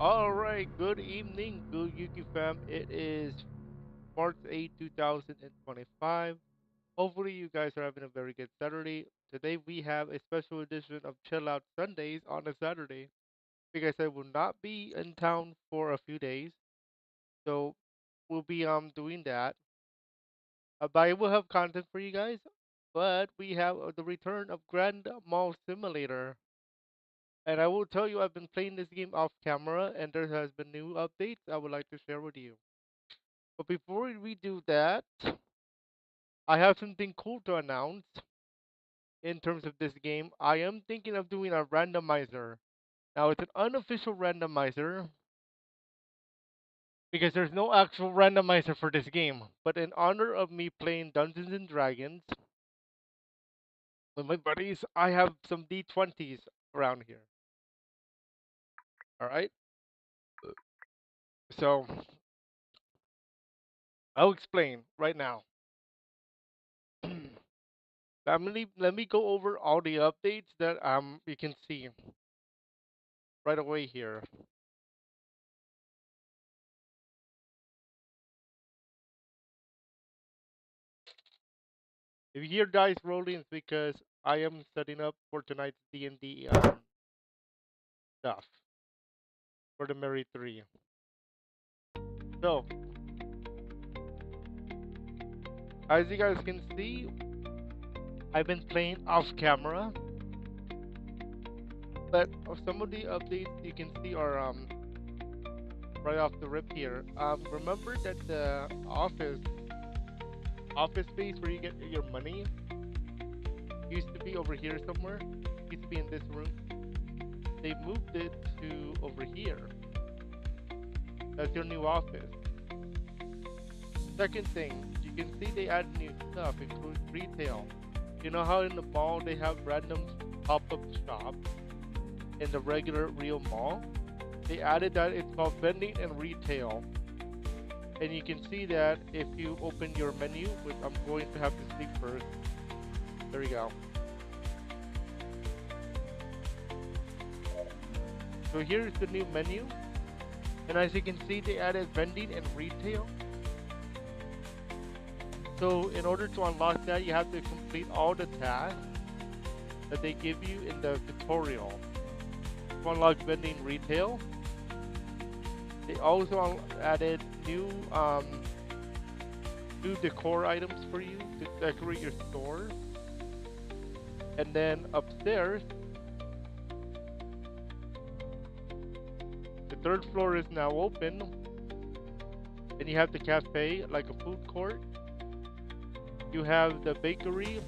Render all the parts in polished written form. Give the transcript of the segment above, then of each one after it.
All right, good evening, good Yuki fam. It is March 8th, 2025. Hopefully, you guys are having a very good Saturday. Today, we have a special edition of Chill Out Sundays on a Saturday because I will not be in town for a few days. So, we'll be doing that. But I will have content for you guys. But we have the return of Grand Mall Simulator. And I will tell you, I've been playing this game off camera, and there has been new updates I would like to share with you. But before we do that, I have something cool to announce in terms of this game. I am thinking of doing a randomizer. Now, it's an unofficial randomizer because there's no actual randomizer for this game. But in honor of me playing Dungeons and Dragons with my buddies, I have some D20s around here. All right? So, I'll explain right now. Let me go over all the updates that you can see right away here. If you hear dice rolling, it's because I am setting up for tonight's D&D stuff for the Mary 3. So, as you guys can see, I've been playing off camera, but some of the updates you can see are right off the rip here. Remember that the office space where you get your money used to be over here somewhere. Used to be in this room. They moved it to over here. That's your new office. Second thing, you can see they add new stuff, includes retail. You know how in the mall they have random pop-up shops in the regular real mall? They added that it's called vending and retail. And you can see that if you open your menu, which I'm going to have to sleep first. There you go. So here's the new menu. And as you can see, they added vending and retail. So in order to unlock that, you have to complete all the tasks that they give you in the tutorial. To unlock vending retail, they also added new decor items for you to decorate your store. And then upstairs, the third floor is now open, and you have the cafe, like a food court. You have the bakery,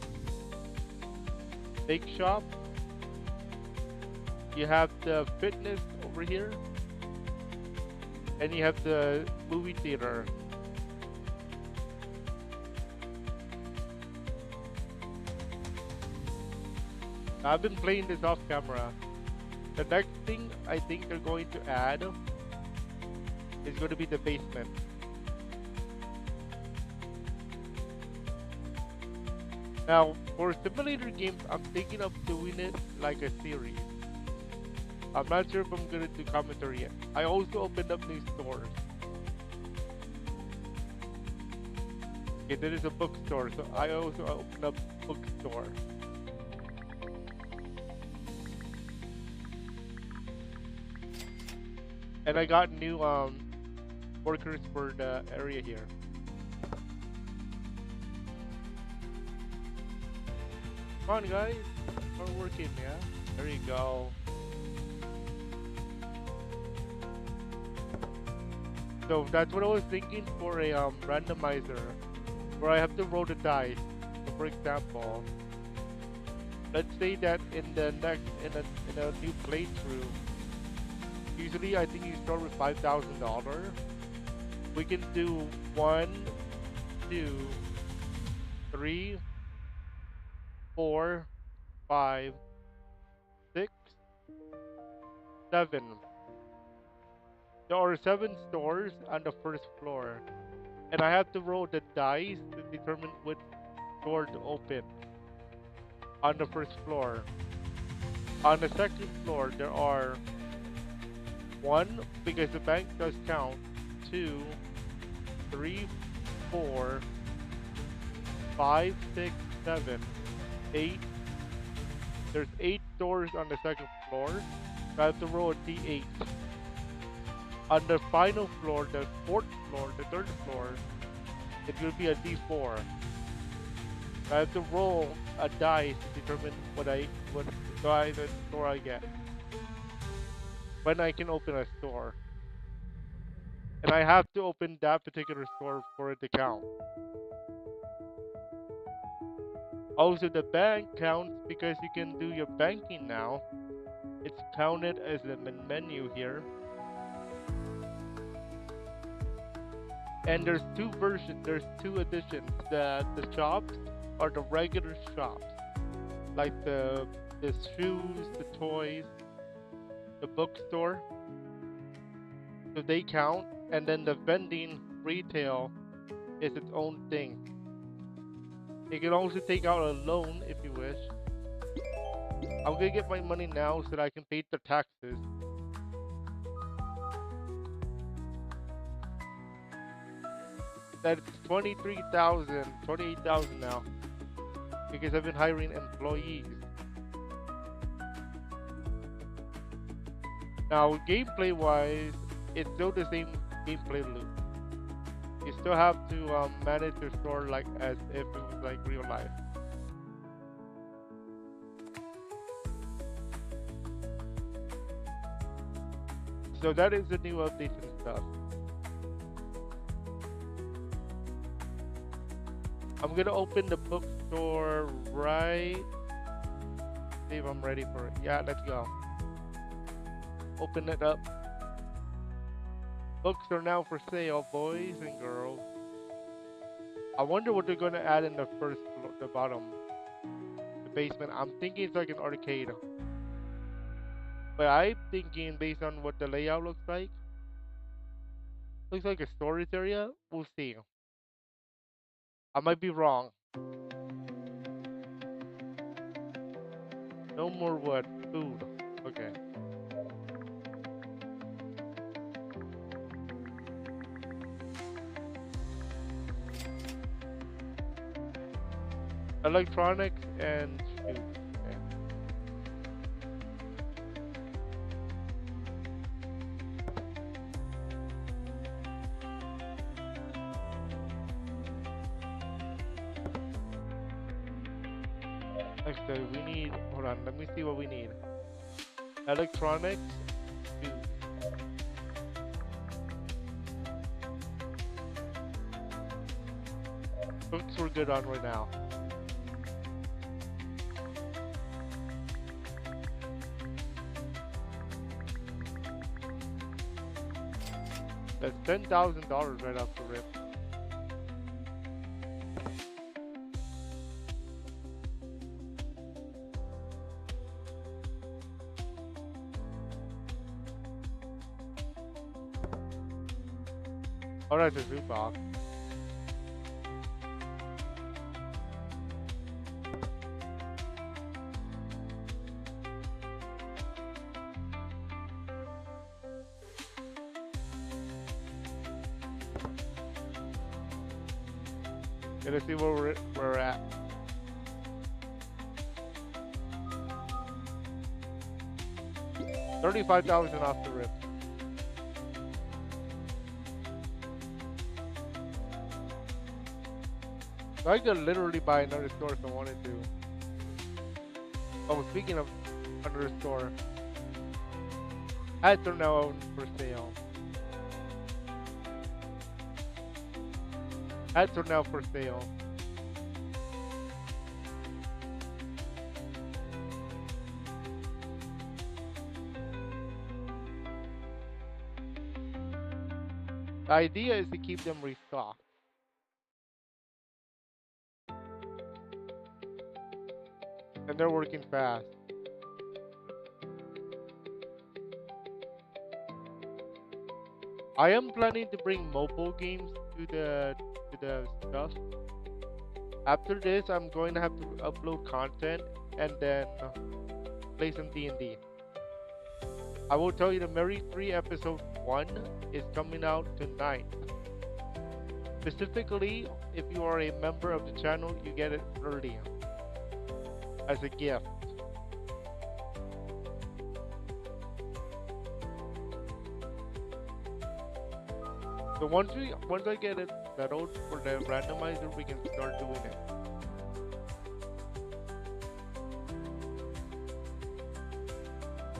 bake shop. You have the fitness over here, and you have the movie theater. I've been playing this off camera. The next thing I think they're going to add is going to be the basement. Now, for simulator games, I'm thinking of doing it like a series. I'm not sure if I'm gonna do commentary yet. I also opened up new stores. Okay, there is a bookstore, so I also opened up bookstore. And I got new workers for the area here. Come on, guys, start working, yeah. There you go. So that's what I was thinking for a randomizer, where I have to roll the dice. So for example, let's say that in the next in a new playthrough, usually I think you start with $5,000. We can do 1, 2, 3, 4, 5, 6, 7. There are 7 stores on the first floor, and I have to roll the dice to determine which door to open on the first floor. On the second floor, there are One, because the bank does count. Two, three, four, five, six, seven, eight. There's 8 doors on the second floor. So I have to roll a D8. On the final floor, the fourth floor, the third floor, it will be a D4. So I have to roll a dice to determine what size of store I get. When I can open a store. And I have to open that particular store for it to count. Also, the bank counts because you can do your banking now. It's counted as a menu here. And there's two versions, there's two editions. The shops are the regular shops. Like the shoes, the toys, the bookstore. So they count. And then the vending retail is its own thing. You can also take out a loan if you wish. I'm gonna get my money now so that I can pay the taxes. That's 23,000, 28,000 now. Because I've been hiring employees. Now, gameplay wise, it's still the same gameplay loop. You still have to manage your store like as if it was like real life. So that is the new updates and stuff. I'm gonna open the bookstore right. See if I'm ready for it. Yeah, let's go. Open it up. Books are now for sale, boys and girls. I wonder what they're gonna add in the first floor, the bottom, the basement. I'm thinking it's like an arcade. But I'm thinking based on what the layout looks like a storage area. We'll see. I might be wrong. No more wood. Food. Okay. Electronics and shoes. Okay. Okay, we need. Hold on. Let me see what we need. Electronics. Shoes. Books we're good on right now. That's $10,000 right off the rip. Oh, that's a zoo box. Let's see where we're at. $35,000 off the rip. So I could literally buy another store if I wanted to. Oh, speaking of another store, hats are now for sale. Hats are now for sale. The idea is to keep them restocked. And they're working fast. I am planning to bring mobile games to the stuff. After this, I'm going to have to upload content and then play some D&D. I will tell you the Mary 3 episode 1 is coming out tonight. Specifically, if you are a member of the channel, you get it early as a gift. So once I get it settled for the randomizer, we can start doing it.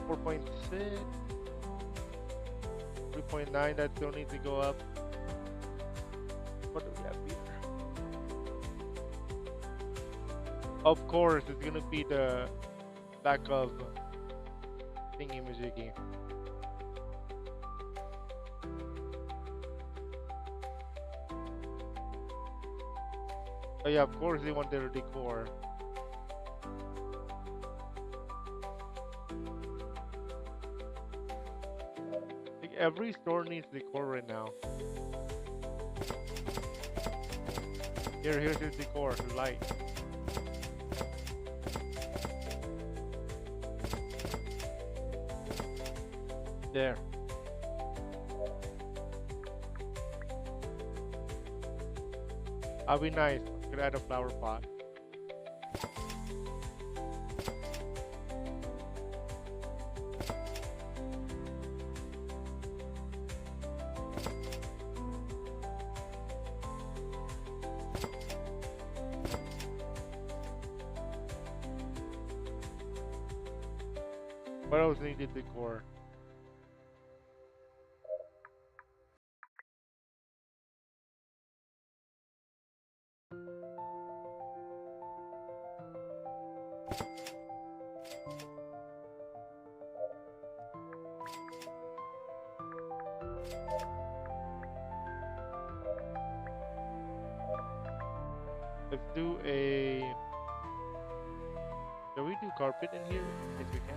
4.6, 3.9. That still needs to go up. What do we have here? Of course, it's gonna be the back of thingy majiggy. Oh yeah, of course they want their decor. Like every store needs decor right now. Here's your decor, the light. There. I'll be nice. Could add a flower pot. What else needed decor? Let's do a... Can we do carpet in here? Yes, we can.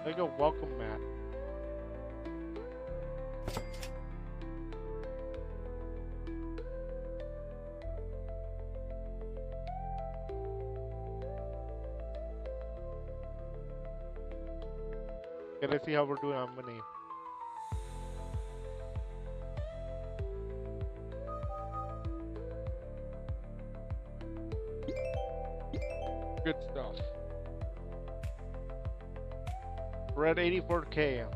Like a welcome mat. Okay, let's see how we're doing on money. Good stuff. We're at 84K.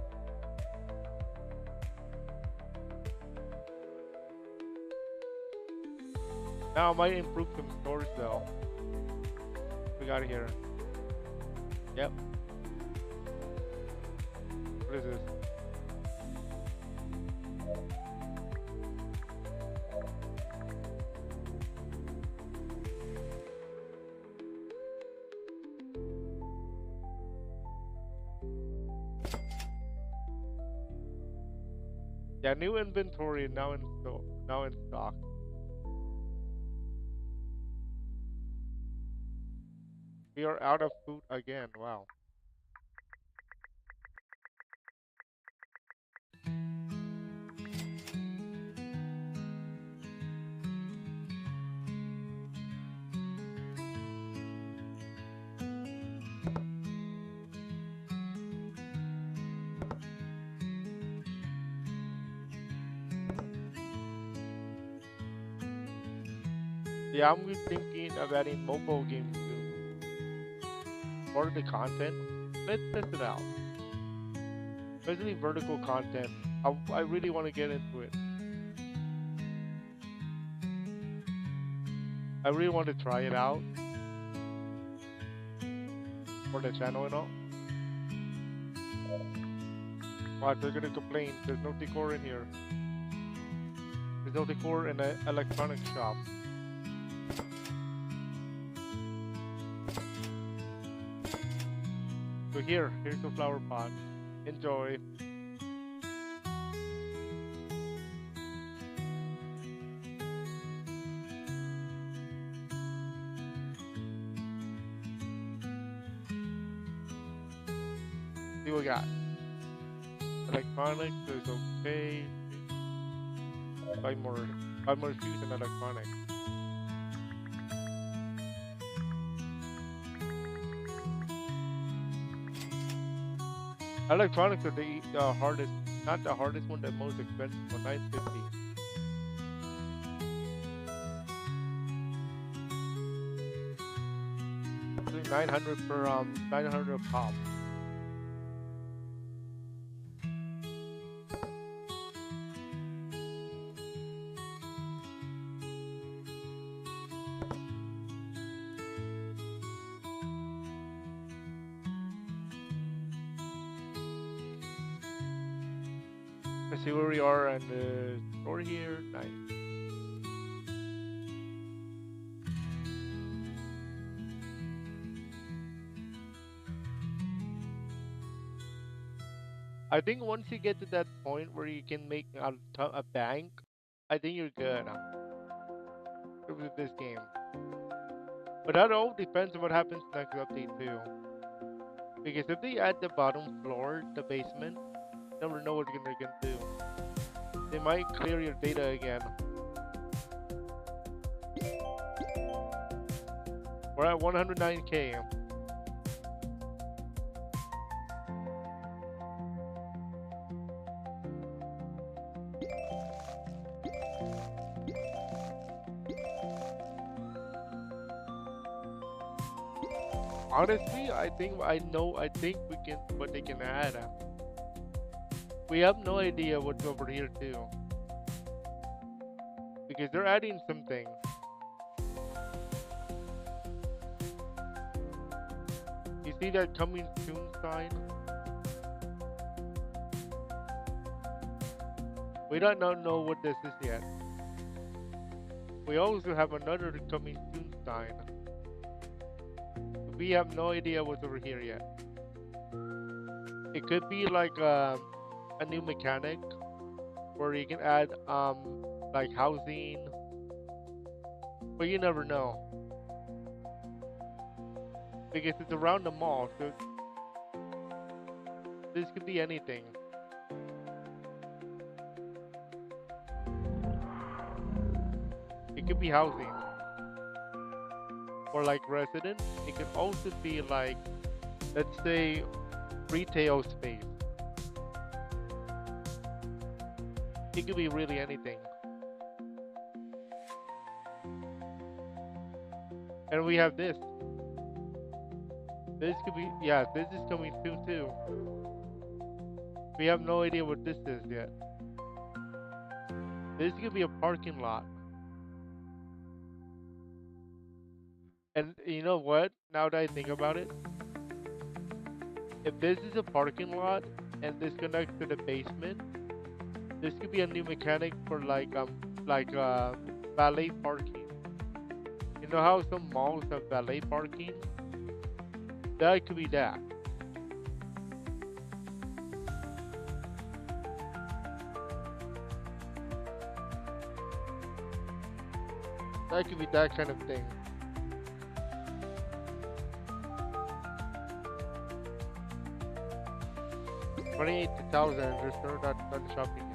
Now I might improve some stores though. We got it here. Yep. What is this? Yeah, new inventory now in stock. We are out of food again. Wow. Yeah, I'm thinking of adding mobile games too. Part of the content. Let's test it out. Especially vertical content. I really want to get into it. I really want to try it out for the channel and all. Wow, they're gonna complain. There's no decor in here. It's only for an electronic shop. So here's the flower pot. Enjoy. See what we got. Electronics is okay. Buy more, buy more shoes and electronics. Electronics are the hardest, not the hardest one, the most expensive one, 950. 900 per 900 pop. Let's see where we are and the store here. Nice. I think once you get to that point where you can make a bank, I think you're good with this game. But that all depends on what happens next update too. Because if they add the bottom floor, the basement, you never know what they're gonna do. They might clear your data again. We're at 109K. Honestly, I think we can what they can add. We have no idea what's over here too. Because they're adding some things. You see that coming soon sign? We don't know what this is yet. We also have another coming soon sign. We have no idea what's over here yet. It could be like a new mechanic where you can add like housing, but you never know because it's around the mall, so this could be anything. It could be housing or like residence. It could also be like, let's say, retail space. It could be really anything. And we have this. This could be, yeah, this is coming soon too. We have no idea what this is yet. This could be a parking lot. And you know what? Now that I think about it, if this is a parking lot and this connects to the basement, this could be a new mechanic for like valet parking. You know how some malls have valet parking? That could be that. That could be that kind of thing. $28,000. There's no not shopping yet.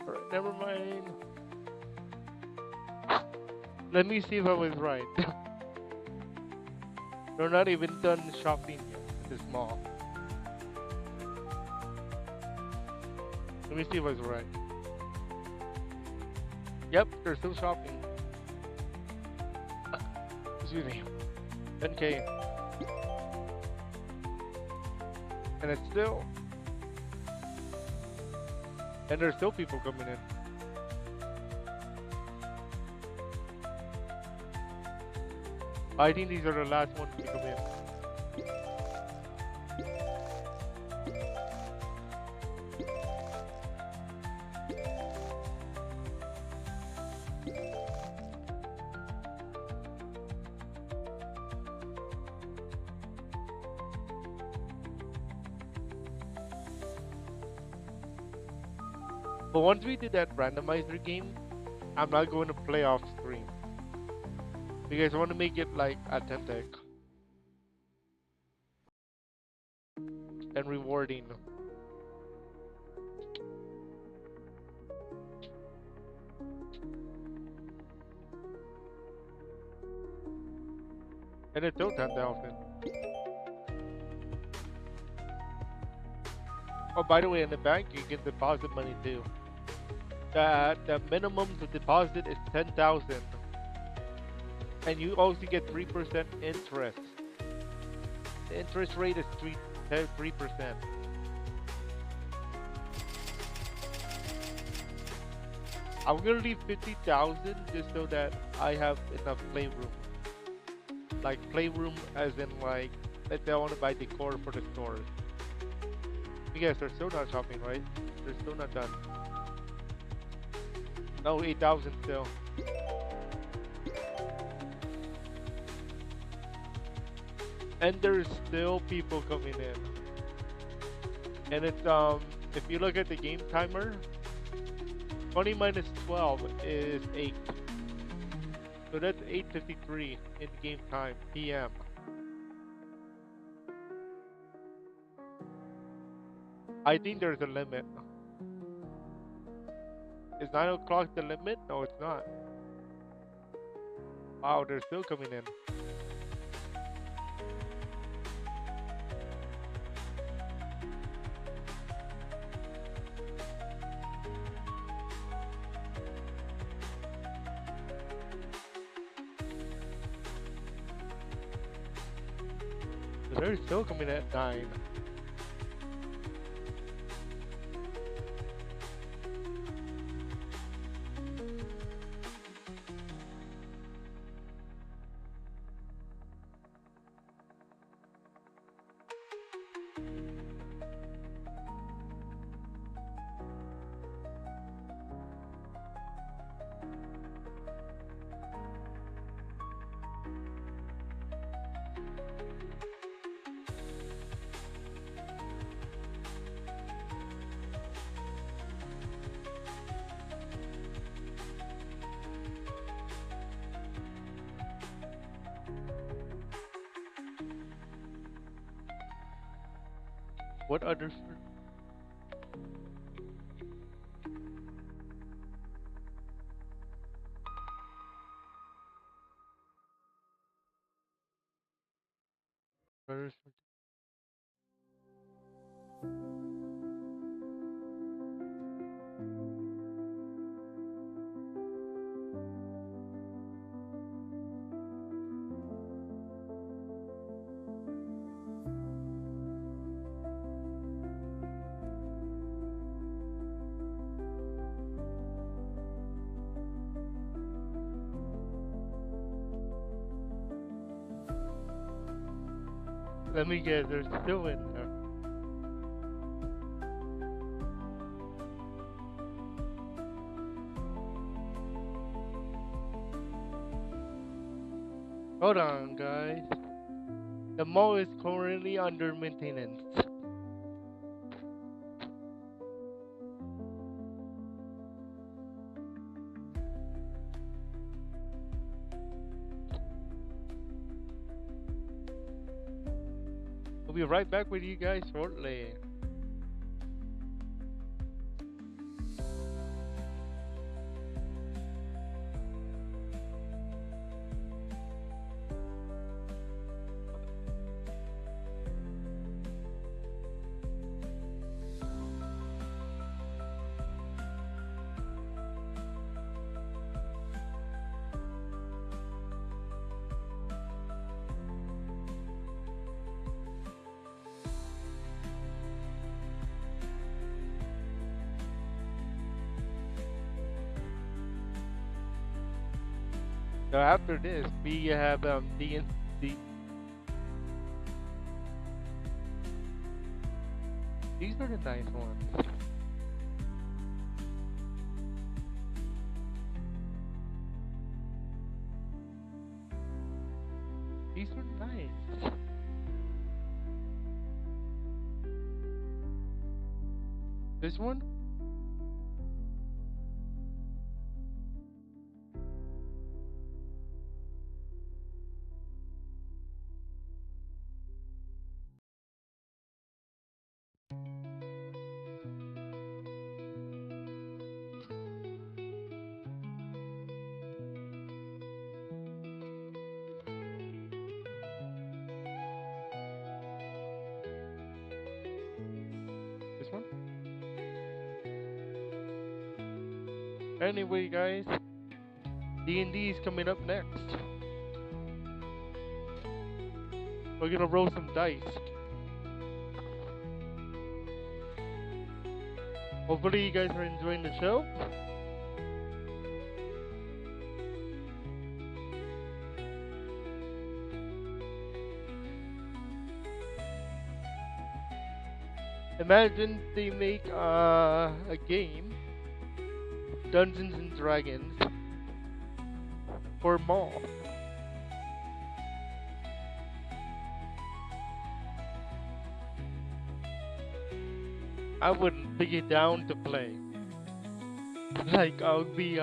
Alright, never mind. Let me see if I was right. They're not even done shopping yet in this mall. Let me see if I was right. Yep, they're still shopping. Excuse me. 10K. And it's still. And there's still people coming in. I think these are the last ones to come in. But once we do that randomizer game, I'm not going to play off stream. Because I want to make it like authentic and rewarding. And it's still 10,000. Oh, by the way, in the bank you can deposit money too. The minimum to deposit is 10,000, and you also get 3% interest. The interest rate is 3%. I'm gonna leave 50,000 just so that I have enough playroom. Like playroom, as in like, let's say I want to buy decor for the stores. You guys are still not shopping, right? They're still not done. No, 8,000 still. And there's still people coming in. And it's if you look at the game timer, 20 minus 12 is 8. So that's 8:53 in game time PM. I think there's a limit. Is 9 o'clock the limit? No, it's not. Wow, they're still coming in. They're still coming at 9. What other? Others? Let me guess, they're still in there. Hold on, guys. The mall is currently under maintenance. We'll be right back with you guys shortly. So after this, we have the these are the nice ones. These are nice. This one? This one? Anyway, guys, D&D is coming up next. We're gonna roll some dice. Hopefully, you guys are enjoying the show. Imagine they make a game, Dungeons and Dragons, for mall. I wouldn't take it down to play. Like I'll be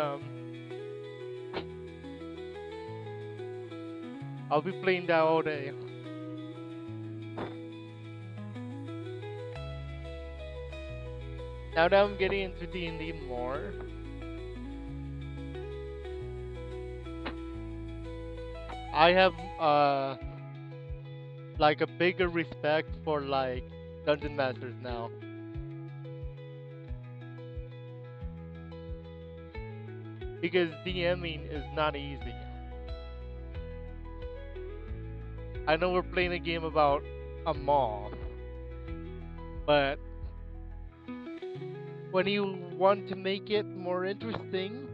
playing that all day. Now that I'm getting into D&D more, I have like a bigger respect for like dungeon masters now. Because DMing is not easy. I know we're playing a game about a mall, but when you want to make it more interesting,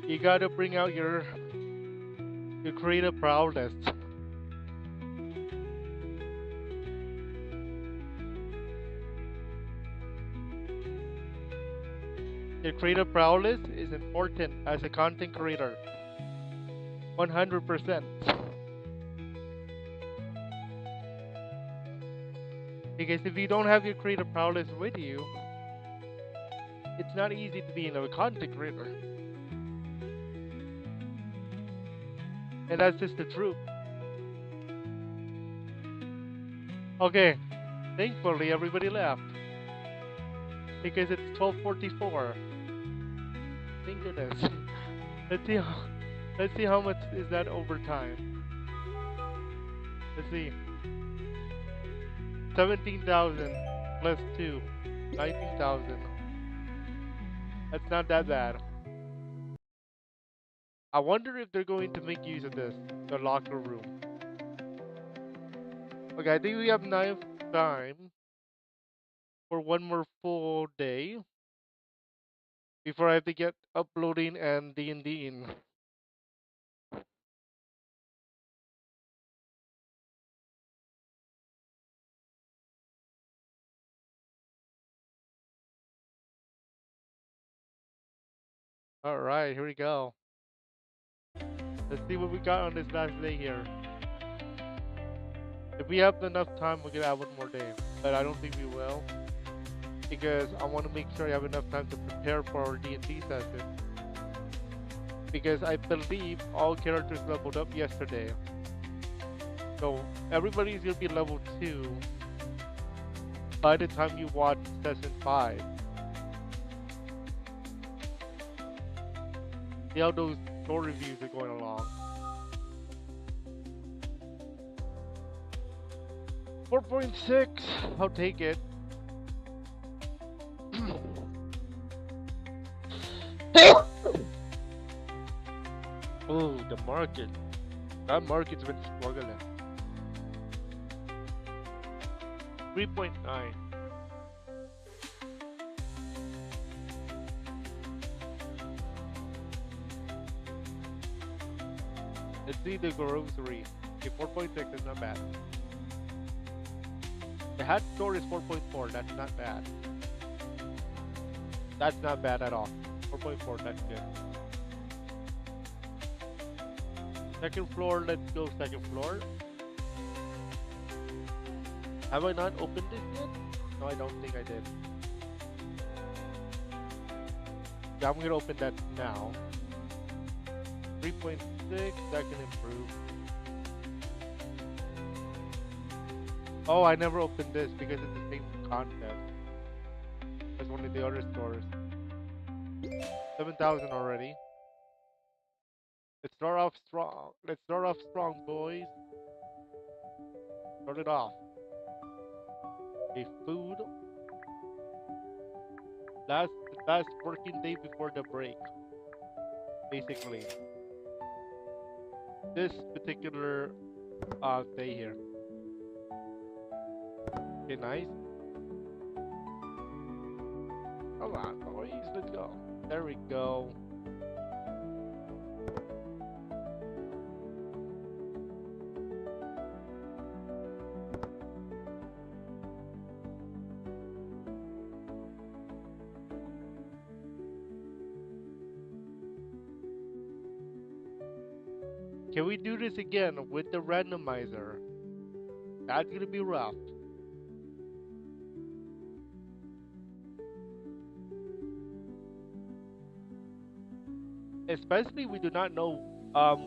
you gotta bring out your creative prowess. Your creative prowess is important as a content creator. 100%. Because if you don't have your creative prowess with you, it's not easy to be a content creator. And that's just the truth. Okay, thankfully everybody left. Because it's 12:44. Thank goodness. Let's see how much is that overtime. Let's see. 17,000 plus 2. 19,000. That's not that bad. I wonder if they're going to make use of this, the locker room. Okay, I think we have enough time for one more full day before I have to get uploading and D&D in. Alright, here we go. Let's see what we got on this last day here. If we have enough time, we're gonna have one more day. But I don't think we will. Because I want to make sure I have enough time to prepare for our D&D session. Because I believe all characters leveled up yesterday. So everybody's gonna be level 2 by the time you watch session 5. See how those store reviews are going along. 4.6, I'll take it. Oh, the market. That market's been struggling. 3.9. See the grocery. Okay, 4.6 is not bad. The hat store is 4.4. That's not bad. That's not bad at all. 4.4. That's good. Second floor. Let's go second floor. Have I not opened this yet? No, I don't think I did. Yeah, I'm gonna open that now. 3.6. That can improve. Oh, I never opened this because it's the same concept as one of the other stores. 7,000 already. Let's start off strong. Let's start off strong, boys. Start it off. Okay, food. Last last working day before the break. Basically, this particular day here. Okay, nice. Come on, boys. Let's go. There we go. Can we do this again with the randomizer? That's gonna be rough. Especially we do not know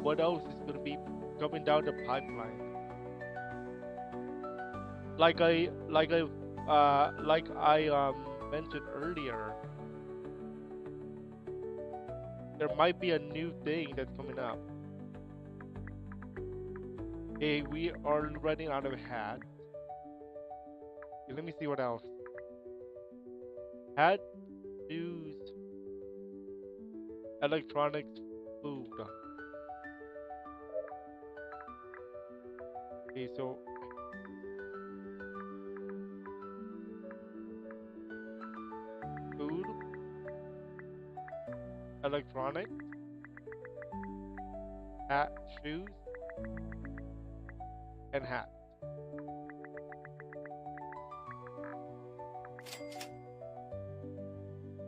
what else is gonna be coming down the pipeline. Like I mentioned earlier, there might be a new thing that's coming up. Hey, we are running out of hats. Okay, let me see what else. Hat, shoes, electronics, food. Okay, so food, electronics, hat, shoes, and hat.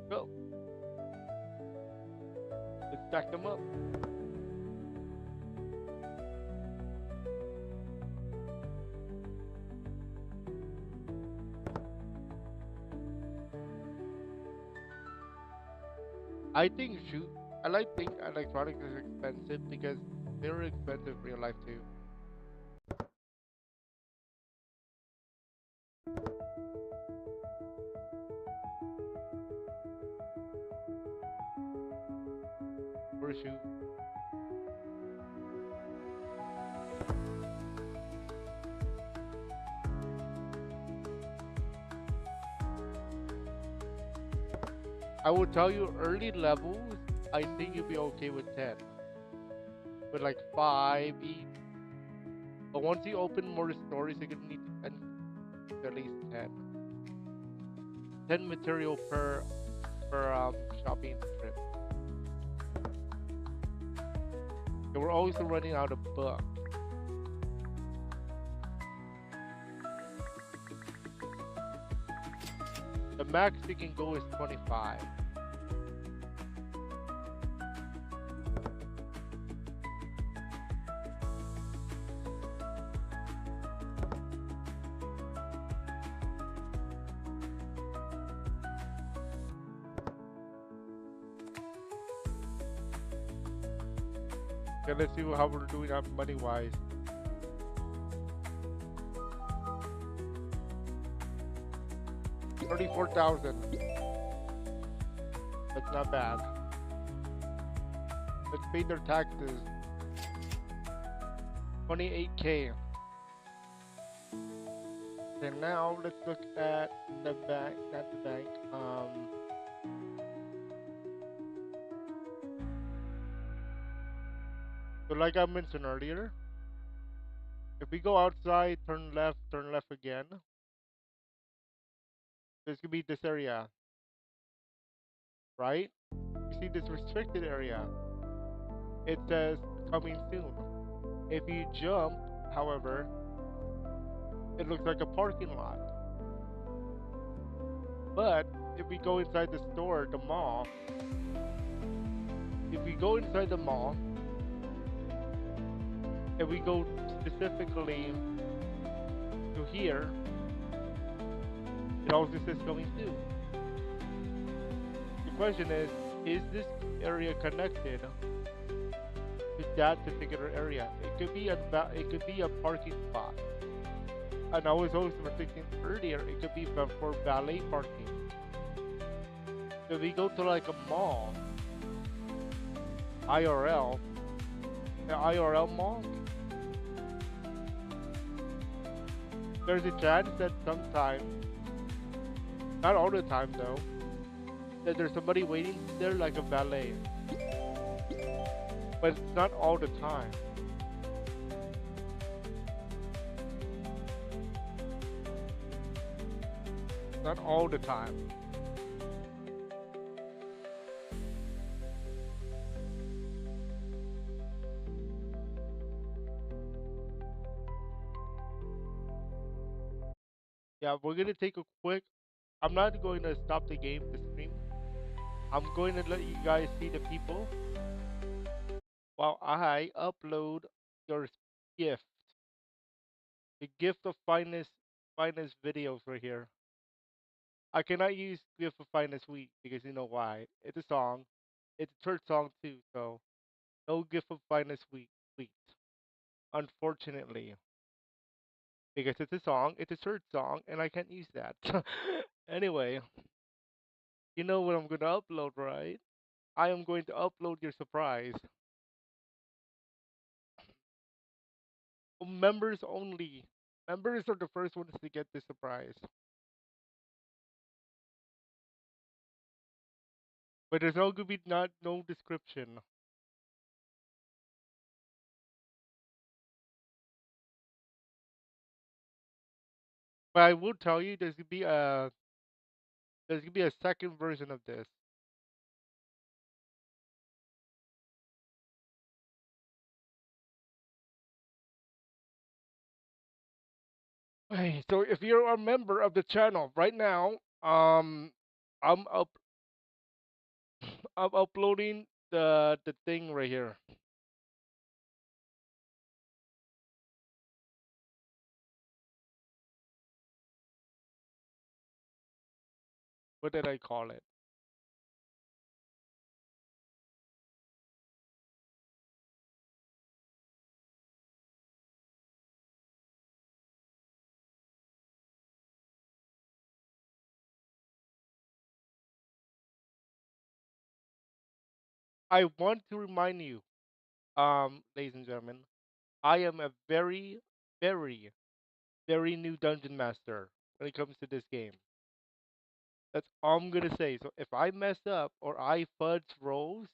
Go. Let's stack them up. I think shoe. Think electronics is expensive because they're expensive in real life too. For a shoe. I will tell you early levels. I think you'll be okay with 10, with like 5 each. But once you open more stories, you're gonna need to spend at least 10. 10 material per shopping trip. And we're also running out of books. The max you can go is 25. Okay, let's see how we're doing money wise. 34,000. That's not bad. Let's pay their taxes. 28K. And now let's look at the bank, not the bank. So like I mentioned earlier, if we go outside, turn left again. This could be this area, right? You see this restricted area. It says coming soon. If you jump, however, it looks like a parking lot. But if we go inside the store, the mall, if we go inside the mall, if we go specifically to here, it also says coming soon. The question is this area connected to that particular area? It could be a parking spot. And I was also thinking earlier, it could be for valet parking. If we go to like a mall, IRL, an IRL mall, there's a chance that sometimes, not all the time though, that there's somebody waiting there like a valet. But it's not all the time. Not all the time. Yeah, we're gonna take a quick. I'm not going to stop the game, the stream. I'm going to let you guys see the people while I upload your gift. The gift of finest videos right here. I cannot use gift of finest week because you know why? It's a song. It's a church song too, so no gift of finest week. Unfortunately, because it's a song, it's a church song, and I can't use that. Anyway, you know what I'm gonna upload, right? I am going to upload your surprise. Members only. Members are the first ones to get this surprise. But there's no gonna be not no description. But I will tell you there's gonna be a second version of this. Hey, so if you're a member of the channel right now, I'm up I'm uploading the thing right here. What did I call it? I want to remind you, ladies and gentlemen, I am a very, very, very new dungeon master when it comes to this game. That's all I'm gonna say. So if I mess up or I fudge rolls,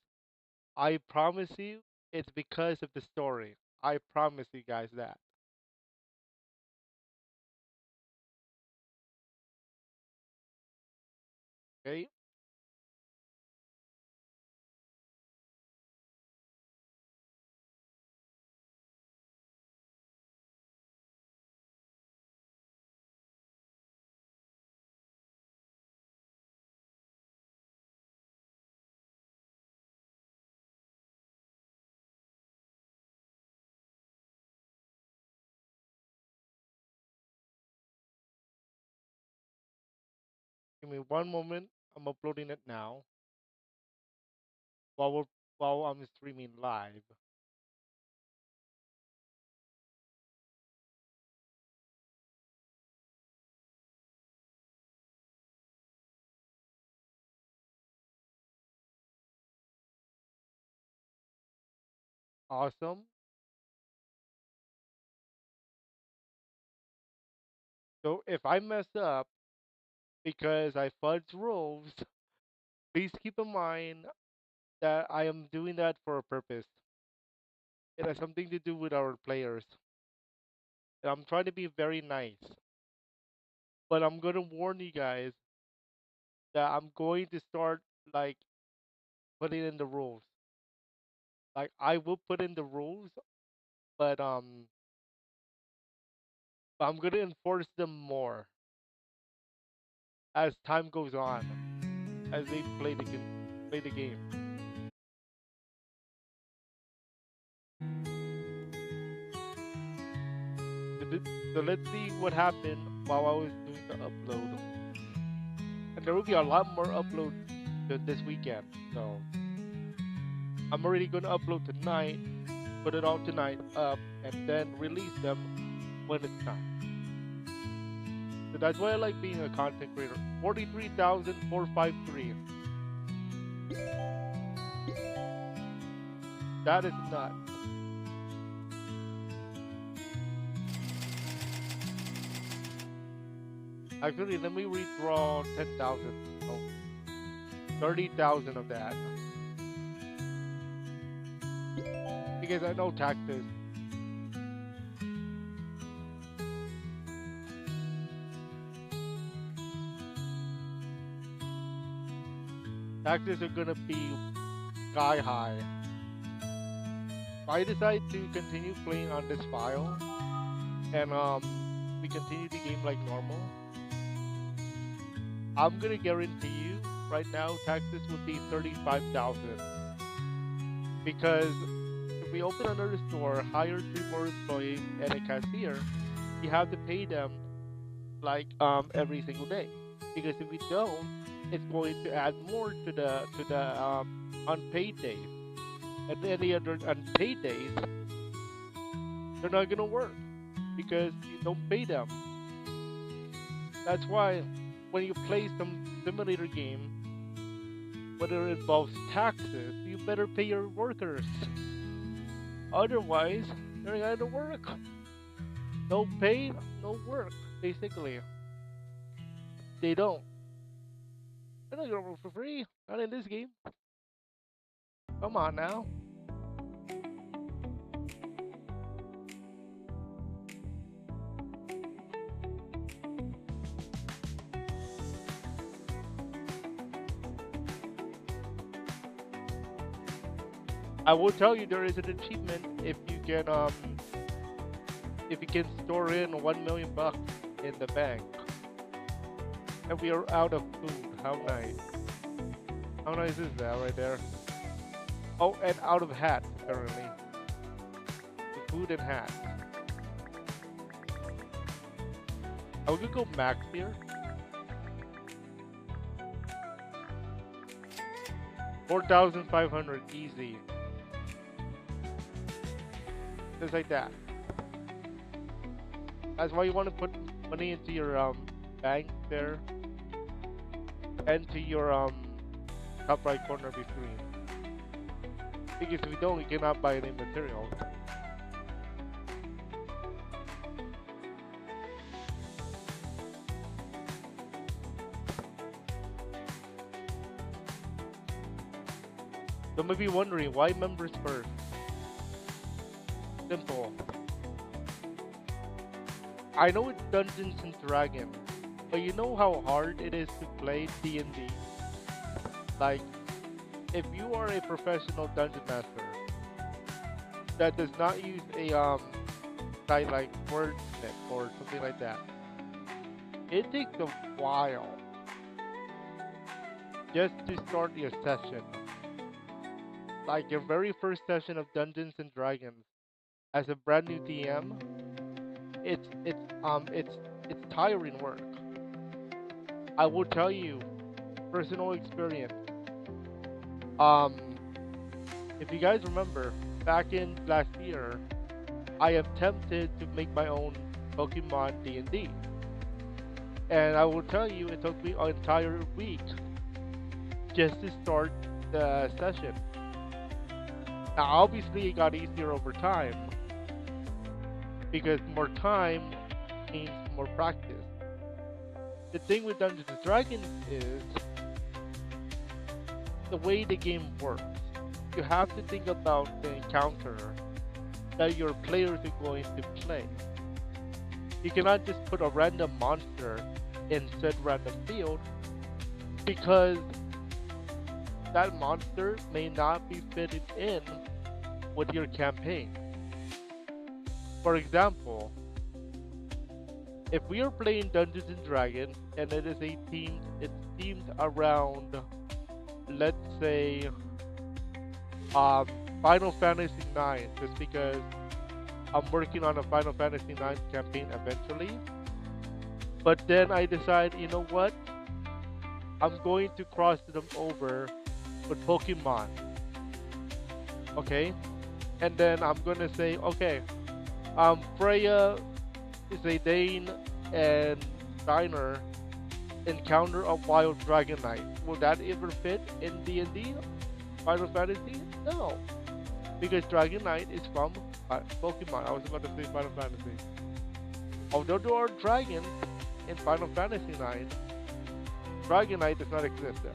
I promise you it's because of the story. I promise you guys that. Okay? Give me one moment. I'm uploading it now while we're while I'm streaming live. Awesome. So if I mess up because I fudge rolls, please keep in mind that I am doing that for a purpose. It has something to do with our players. And I'm trying to be very nice. But I'm gonna warn you guys that I'm going to start like putting in the rules. Like I will put in the rules, but I'm gonna enforce them more as time goes on, as they play the game. So, so let's see what happened while I was doing the upload, and there will be a lot more uploads this weekend. So I'm already gonna upload tonight, put it all tonight up, and then release them when it's time. So that's why I like being a content creator. 43,453. That is nuts. Actually, let me redraw 10,000. Oh, 30,000 of that. Because I know taxes. Taxes are gonna be sky high. If I decide to continue playing on this file and we continue the game like normal, I'm gonna guarantee you right now taxes will be 35,000. Because if we open another store, hire three more employees and a cashier, you have to pay them like every single day. Because if we don't, it's going to add more to the unpaid days. And any other unpaid days, they're not gonna work because you don't pay them. That's why when you play some simulator game, whether it involves taxes, you better pay your workers. Otherwise, they're not gonna work. No pay, no work. Basically, they don't. They're not gonna work for free. Not in this game. Come on now. I will tell you there is an achievement if you can store in 1 million bucks in the bank. And we are out of food. How nice. How nice is that right there? Oh, and out of hats apparently. Food and hats. I will go max here. 4,500 easy. Just like that. That's why you want to put money into your bank there, and to your top right corner of your screen. Because if you don't, you cannot buy any materials. So maybe wondering why members first. Simple. I know it's Dungeons and Dragons, but you know how hard it is to play D&D. Like, if you are a professional dungeon master that does not use a site like WordSmith or something like that, it takes a while just to start your session. Like your very first session of Dungeons and Dragons as a brand new DM, it's it's it's it's tiring work. I will tell you, personal experience. Um, if you guys remember, back in last year, I attempted to make my own Pokemon D&D, and I will tell you, it took me an entire week just to start the session. Now, obviously, it got easier over time because more time means more practice. The thing with Dungeons and Dragons is the way the game works. You have to think about the encounter that your players are going to play. You cannot just put a random monster in said random field because that monster may not be fitted in with your campaign. For example, if we are playing Dungeons and Dragons and it is a team, it's themed around, let's say, um, Final Fantasy IX, just because I'm working on a Final Fantasy IX campaign eventually. But then I decide, you know what? I'm going to cross them over with Pokemon, okay? And then I'm gonna say, okay, Freya, Zidane, and Steiner encounter a wild Dragonite. Will that ever fit in D&D Final Fantasy? No, because Dragonite is from Pokemon. I was about to say Final Fantasy. Although there are dragons in Final Fantasy 9, Dragonite does not exist there.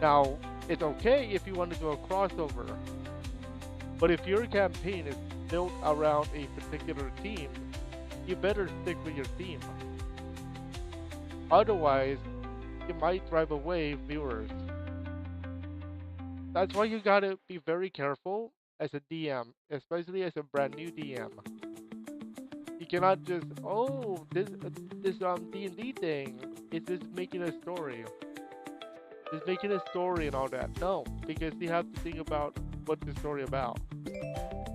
Now, it's okay if you want to do a crossover, but if your campaign is built around a particular team, you better stick with your team. Otherwise, you might drive away viewers. That's why you gotta be very careful as a DM, especially as a brand new DM. You cannot just, oh, this D&D thing is just making a story. Just making a story and all that. No, because you have to think about what the story about.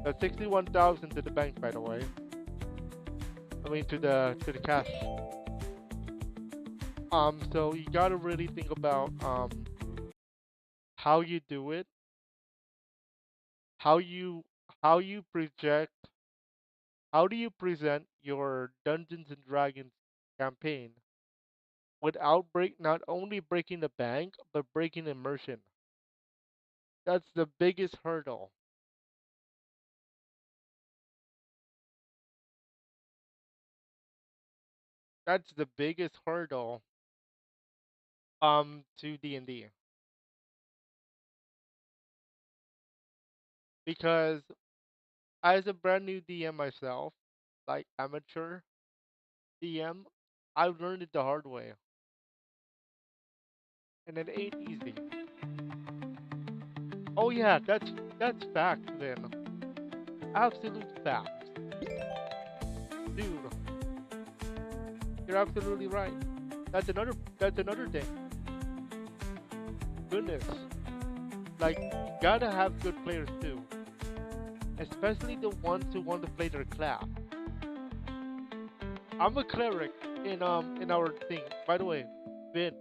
That's 61,000 to the bank, by the way. I mean to the cash. So you gotta really think about how you do it, how you how you project, how do you present your Dungeons and Dragons campaign without not only breaking the bank but breaking immersion. That's the biggest hurdle. That's the biggest hurdle to D&D because as a brand new DM myself, like amateur DM, I've learned it the hard way, and it ain't easy. Oh yeah, that's fact then. Absolute fact. Dude, you're absolutely right. That's another thing. Goodness. Like you gotta have good players too. Especially the ones who want to play their class. I'm a cleric in our thing. By the way, Vin,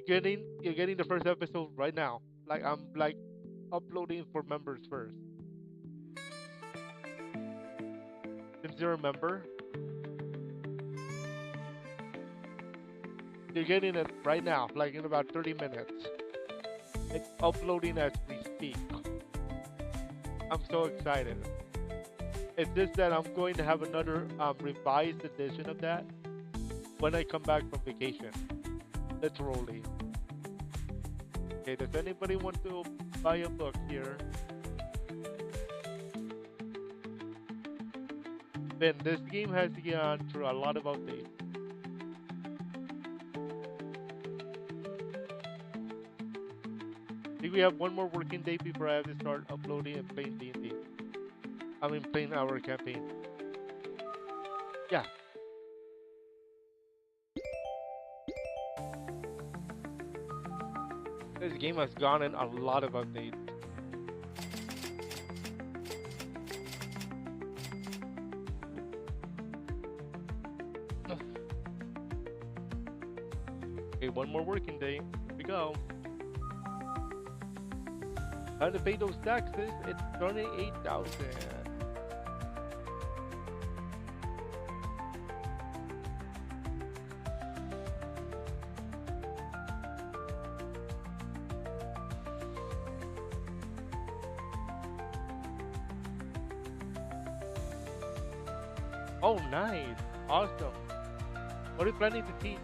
you're getting the first episode right now. Like I'm like uploading for members first. Since you're a member, you're getting it right now, like in about 30 minutes. It's uploading as we speak. I'm so excited. It's just that I'm going to have another revised edition of that when I come back from vacation. Literally. Okay, does anybody want to buy a book here? Ben, this game has gone through a lot of updates. I think we have one more working day before I have to start uploading and playing D&D. I mean, playing our campaign. Yeah. This game has gone in a lot of updates. Okay, one more working day. Here we go. Time to pay those taxes. It's 28,000. Oh, nice. Awesome. What are you planning to teach?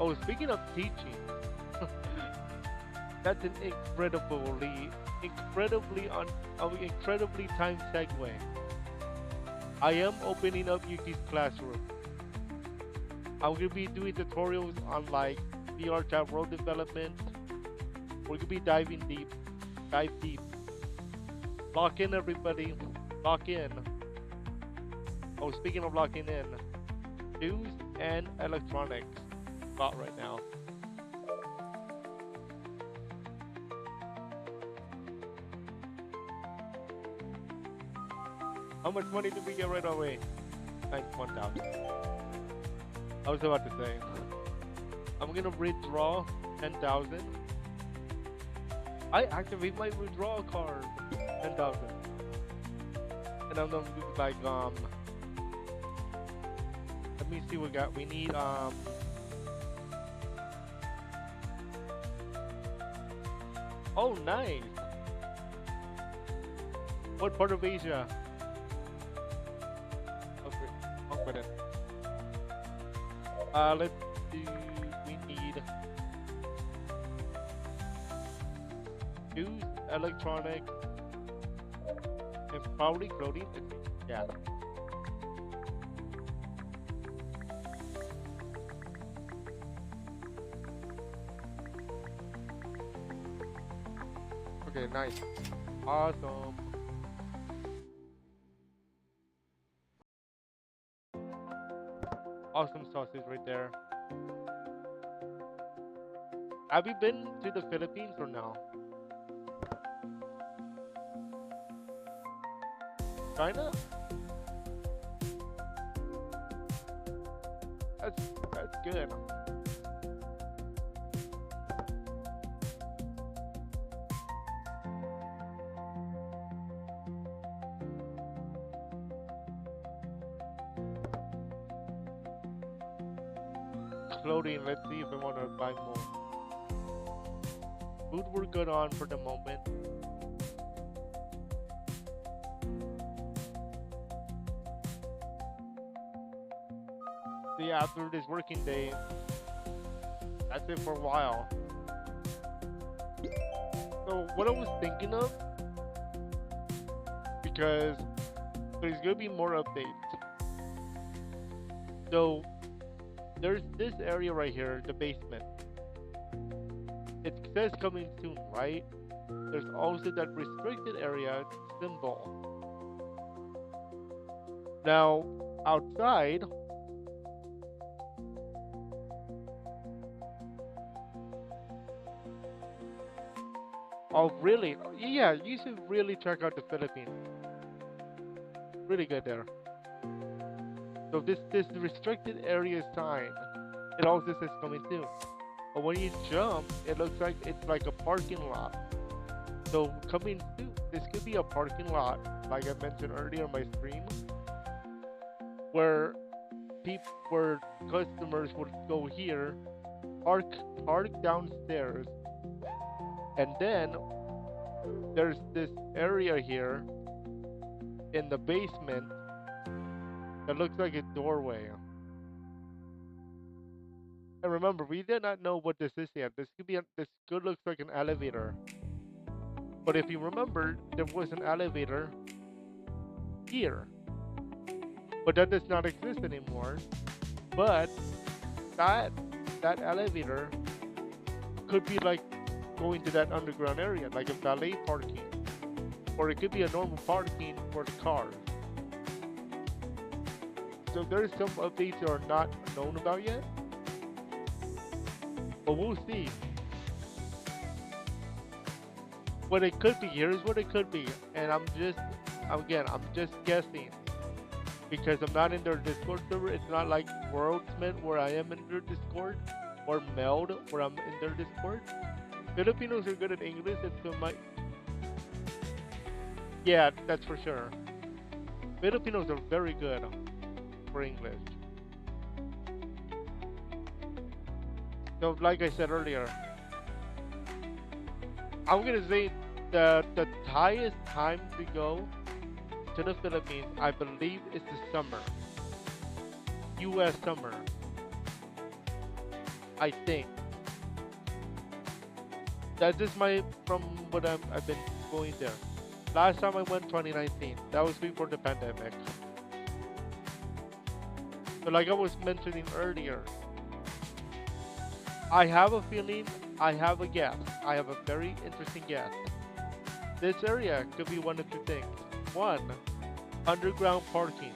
Oh, speaking of teaching, that's an incredibly timed segue. I am opening up Yuki's classroom. I'm gonna be doing tutorials on like VR chat world development. We're gonna be dive deep Lock in, everybody. Lock in. Oh, speaking of locking in, shoes and electronics. Spot right now. How much money did we get right away? 91,000. I was about to say. I'm gonna withdraw 10,000. I activate my withdrawal card. 10,000. And I'm gonna do like let me see what we got. We need oh nice. What part of Asia? Okay, confident. Let's do we need shoes, electronic, and probably clothing. Yeah. Okay, nice. Awesome. Awesome sausage right there. Have you been to the Philippines or no? China? That's good. Clothing, let's see if I want to buy more. Food we're good on for the moment. See, after this working day, that's it for a while. So what I was thinking of, because there's gonna be more updates. So there's this area right here, the basement. It says coming soon, right? There's also that restricted area symbol. Now, outside, oh really? Yeah, you should really check out the Philippines. Really good there. So this restricted area sign, it also says coming soon. But when you jump, it looks like it's like a parking lot. So coming soon, this could be a parking lot, like I mentioned earlier in my stream, where where customers would go here, park downstairs, and then there's this area here in the basement that looks like a doorway. And remember, we did not know what this is yet. This could looks like an elevator. But if you remember, there was an elevator here. But that does not exist anymore. But that elevator could be like going to that underground area, like a valet parking. Or it could be a normal parking for the cars. So there's some updates that are not known about yet. But we'll see. What it could be, here's what it could be. And I'm just guessing. Because I'm not in their Discord server. It's not like Worldsmith where I am in their Discord. Or Meld where I'm in their Discord. Filipinos are good at English, and so yeah, that's for sure. Filipinos are very good for English. So, like I said earlier, I'm gonna say the highest time to go to the Philippines, I believe, is the summer, U.S. summer. I think that's just from what I've been going there. Last time I went 2019. That was before the pandemic. So like I was mentioning earlier, I have a feeling, I have a guess. I have a very interesting guess. This area could be one of two things. One, underground parking.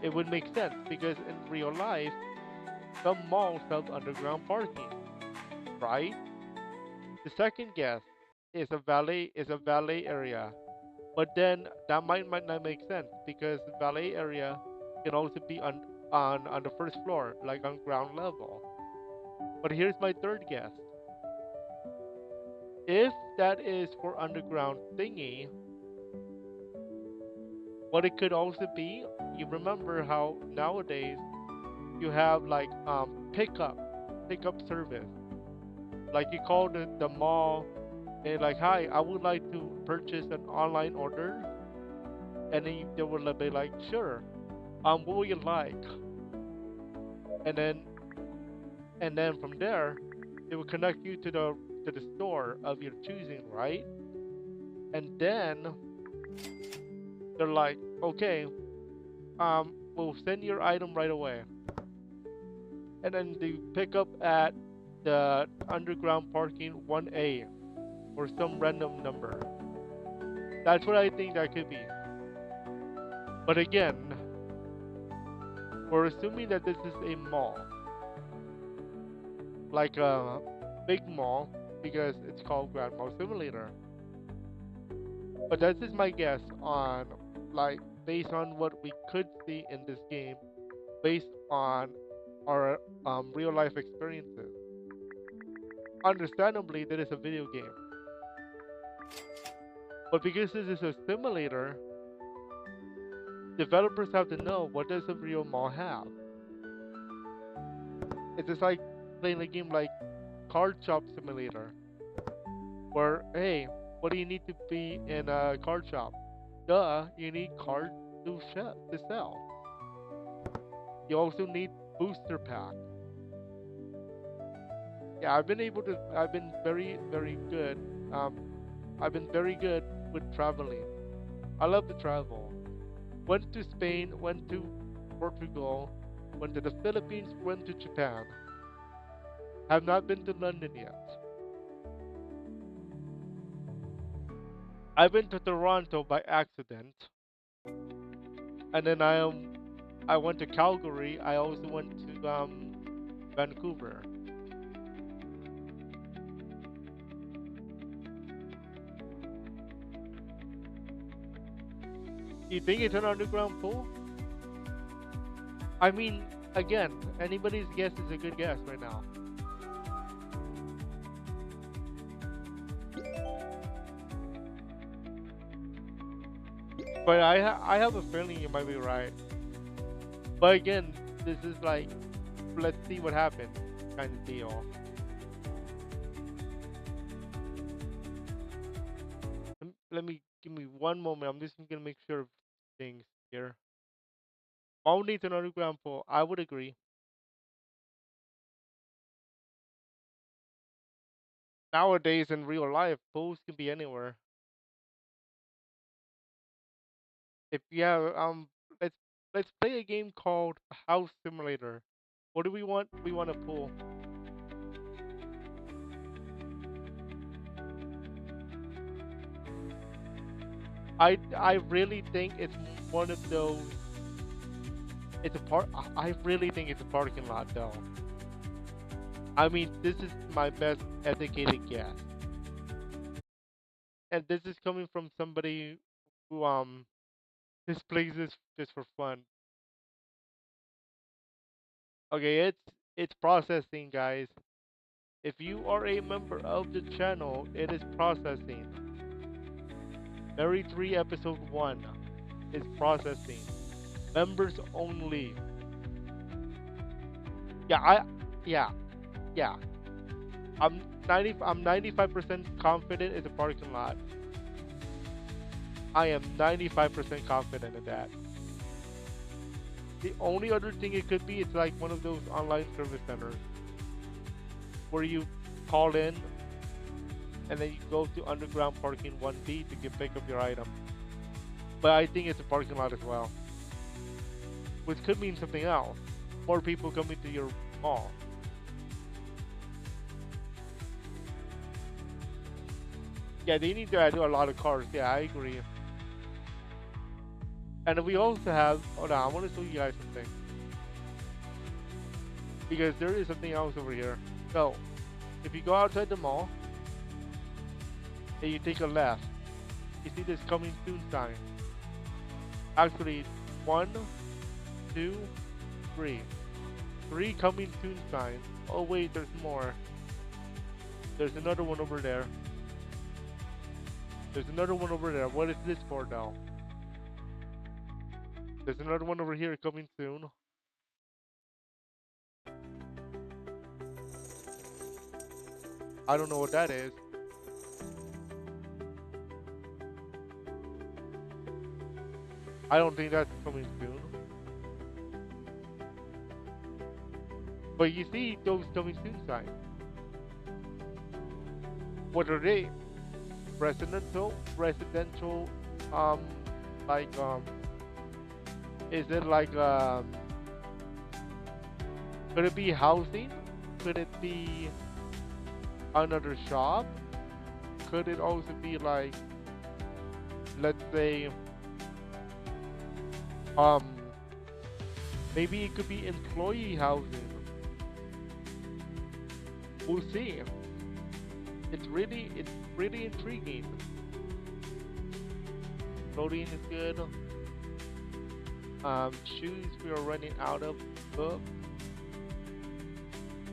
It would make sense because in real life, some malls have underground parking, right? The second guess is a valet area. But then that might not make sense because the valet area can also be on the first floor, like on ground level. But here's my third guess. If that is for underground thingy, what it could also be, you remember how nowadays you have like pickup service. Like you call the mall and like, hi, I would like to purchase an online order, and then they will be like, sure. What would you like? And then from there, they will connect you to the store of your choosing, right? And then they're like, okay, we'll send your item right away. And then they pick up at the underground parking 1A or some random number. That's what I think that could be. But again, we're assuming that this is a mall, like a big mall, because it's called Grand Mall Simulator. But that's just my guess on, like, based on what we could see in this game, based on our real life experiences. Understandably, that is a video game, but because this is a simulator, developers have to know what does a real mall have. It's just like playing a game like Card Shop Simulator, where hey, what do you need to be in a card shop? Duh, you need cards to sell. You also need booster pack. Yeah, I've been very good. Um, I've been very good with traveling. I love to travel. Went to Spain, went to Portugal, went to the Philippines, went to Japan. Have not been to London yet. I've been to Toronto by accident, and then I went to Calgary. I also went to Vancouver. You think it's an underground pool? I mean, again, anybody's guess is a good guess right now. But I have a feeling you might be right. But again, this is like, let's see what happens kind of deal. Let me give me one moment. I'm just gonna make sure of things here. All needs an underground pool. I would agree. Nowadays in real life, pools can be anywhere. If yeah, let's let's play a game called House Simulator. What do we want? We want a pool. I really think it's one of those. It's a part. I really think it's a parking lot though. I mean, this is my best educated guess, and this is coming from somebody who this plays this just for fun. Okay, it's processing, guys. If you are a member of the channel, it is processing. Mary 3 episode 1 is processing. Members only. Yeah, yeah, yeah. I'm 95% confident it's a parking lot. I am 95% confident in that. The only other thing it could be, it's like one of those online service centers where you call in and then you go to underground parking 1B to get pick up your item. But I think it's a parking lot as well, which could mean something else. More people coming to your mall. Yeah, they need to add a lot of cars. Yeah, I agree. And we also have. Hold on, I want to show you guys something because there is something else over here. So, if you go outside the mall and you take a left, you see this coming soon sign. Actually, one, two, three. Three coming soon signs. Oh wait, there's more. There's another one over there. There's another one over there. What is this for now? There's another one over here coming soon. I don't know what that is. I don't think that's coming soon. But you see those coming soon signs. What are they? Residential, um, like, is it like, could it be housing? Could it be another shop? Could it also be like, let's say, um, maybe it could be employee housing. We'll see. It's really intriguing. Loading is good. Shoes we are running out of. Book.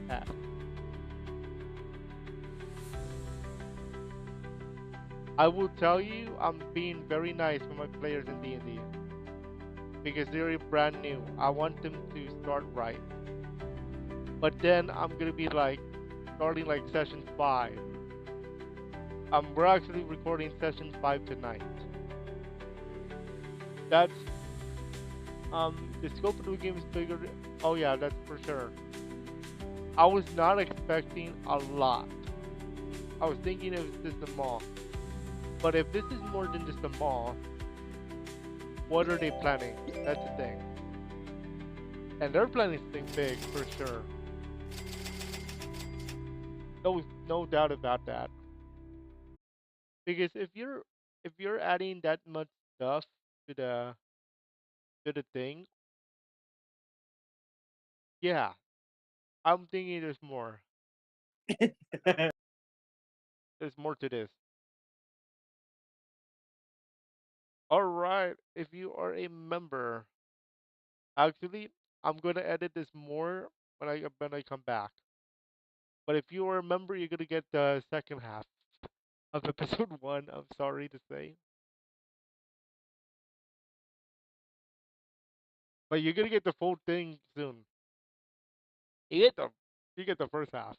F. I will tell you, I'm being very nice with my players in D&D because they're brand new. I want them to start right. But then I'm gonna be like starting like session 5. We're actually recording session 5 tonight. That's the scope of the game is bigger. Oh yeah, that's for sure. I was not expecting a lot. I was thinking it was just a mall. But if this is more than just a mall, what are they planning? That's the thing. And they're planning something big for sure. No doubt about that. Because if you're adding that much stuff to the thing, yeah, I'm thinking there's more. There's more to this. All right, if you are a member, actually, I'm gonna edit this more when I come back. But if you are a member, you're gonna get the second half of episode 1. I'm sorry to say, but you're gonna get the full thing soon. You get the you get the first half.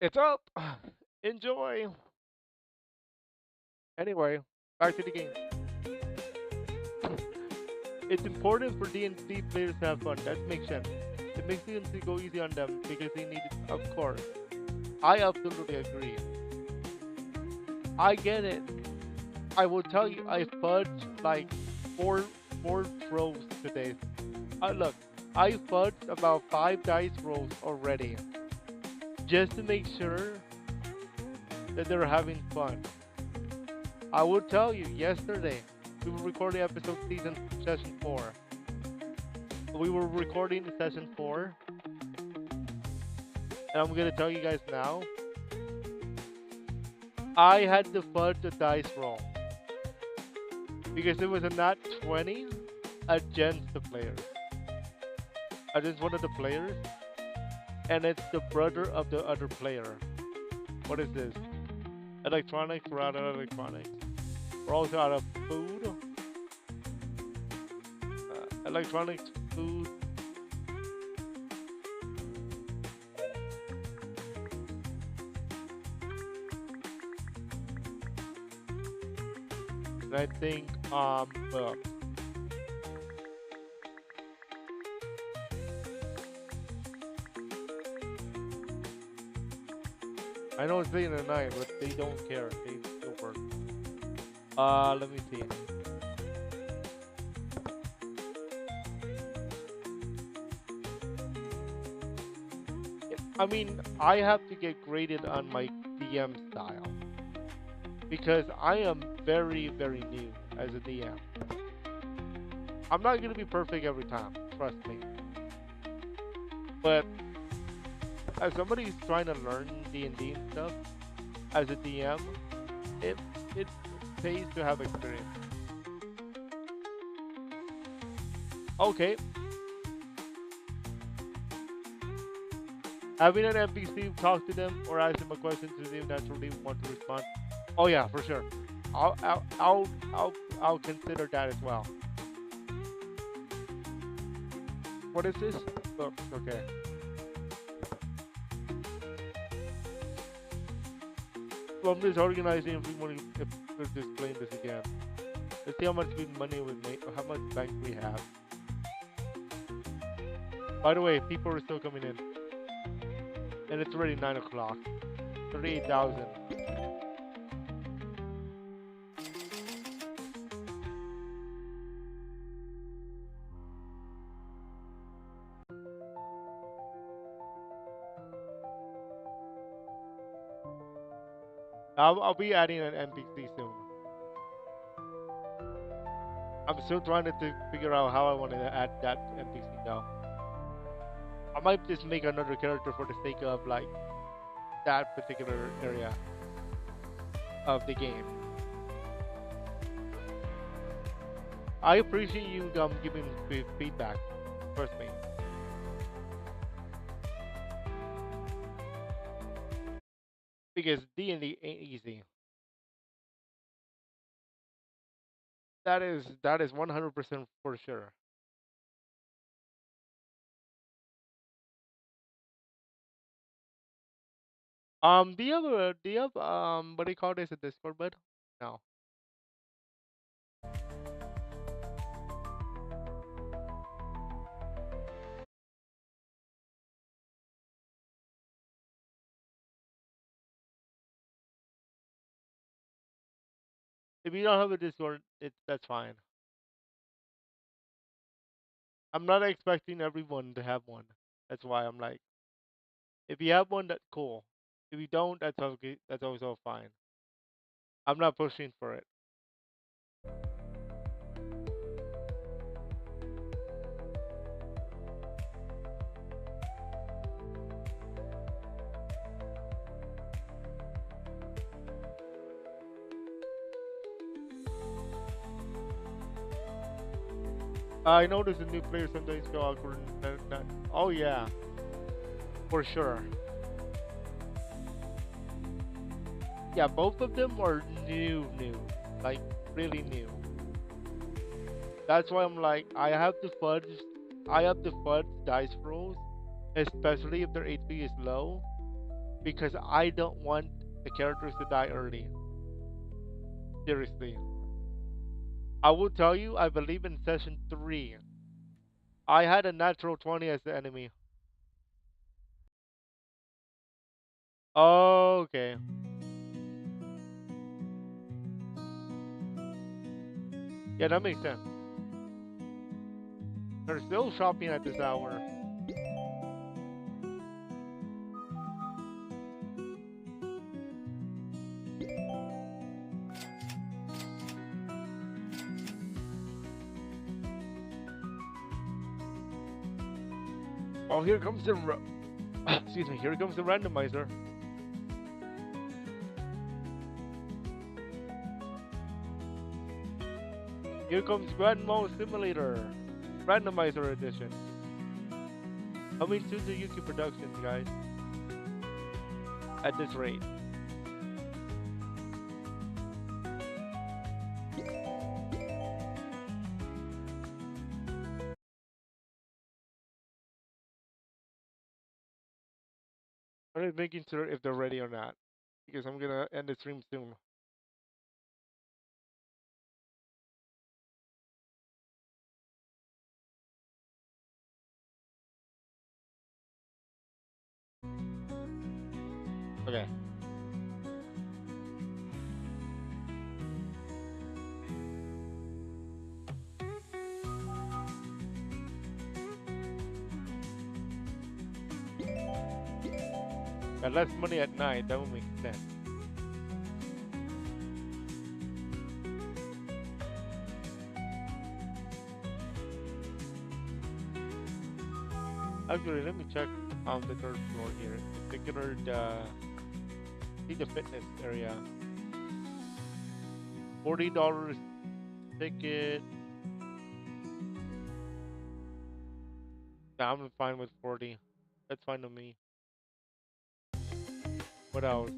It's up. Enjoy. Anyway, back to the game. It's important for D&D players to have fun. That makes sense. It makes sense to go easy on them because they need it, of course. I absolutely agree. I get it. I will tell you, I fudged like four rolls today. Look, I fudged about 5 dice rolls already, just to make sure that they're having fun. I will tell you, yesterday we were recording episode season session 4. We were recording session 4, and I'm gonna tell you guys now. I had to fudge the dice roll because it was a nat 20 against the players. Against one of the players, and it's the brother of the other player. What is this? Electronics, we're out of electronics. We're also out of food. Electronics, food. And I think, I know it's late at night, but they don't care. They still work. Let me see. I mean, I have to get graded on my D DM style because I am very, very new as a DM. I'm not gonna be perfect every time, trust me. But as somebody who's trying to learn D&D and stuff, as a DM, it it pays to have experience. Okay, having an NPC talk to them or ask them a question to see if naturally want to respond. Oh yeah, for sure. I'll consider that as well. What is this? Oh, okay. So I'm just organizing if we want to if we're just playing this again. Let's see how much money we make, or how much bank we have. By the way, people are still coming in, and it's already 9 o'clock. 38,000. I'll be adding an NPC soon. I'm still trying to figure out how I want to add that NPC though. I might just make another character for the sake of like that particular area of the game. I appreciate you giving feedback. Trust me. Because D&D ain't easy. That is 100% for sure. Do you have what do you call this, a Discord bud? No. If you don't have a Discord, that's fine. I'm not expecting everyone to have one. That's why I'm like, if you have one, that's cool. If you don't, that's okay. That's also fine. I'm not pushing for it. I notice the new players sometimes go awkward. Oh yeah, for sure. Yeah, both of them are new, like really new. That's why I'm like, I have to fudge dice rolls, especially if their HP is low, because I don't want the characters to die early. Seriously. I will tell you, I believe in session 3, I had a natural 20 as the enemy. Okay. Yeah, that makes sense. They're still shopping at this hour. Oh, here comes the excuse me. Here comes the randomizer. Here comes Grandmo Simulator, randomizer edition. Coming soon to Yuki Productions, guys. At this rate. I'm just making sure if they're ready or not, because I'm gonna end the stream soon. Okay. Got less money at night. That would make sense. Actually, let me check on the third floor here. Particular see the fitness area. $40 ticket. Nah, I'm fine with 40. That's fine to me. What else?